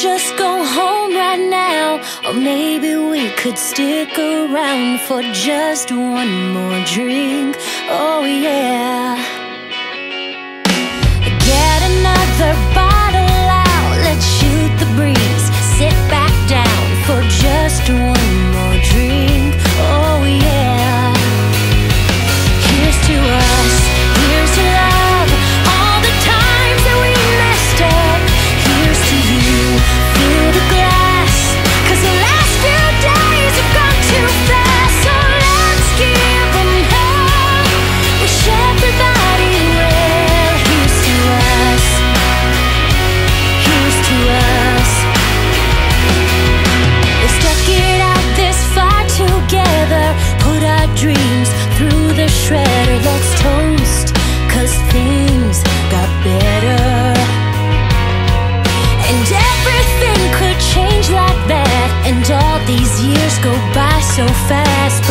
just go home right now, or maybe we could stick around for just one more drink. Oh yeah. Get another bottle out, let's shoot the breeze. Sit back down for just one more drink. Oh yeah. Here's to us, here's to love, all the times that we messed up. Here's to you, fill the glass, 'cause the last few days have gone too fast. So let's give them hell, wish everybody well. Here's to us, here's to us. We stuck it out this far together, put our dreams through the shredder. Let's toast, 'cause things got better. And everything could change like that, and all these years go by so fast.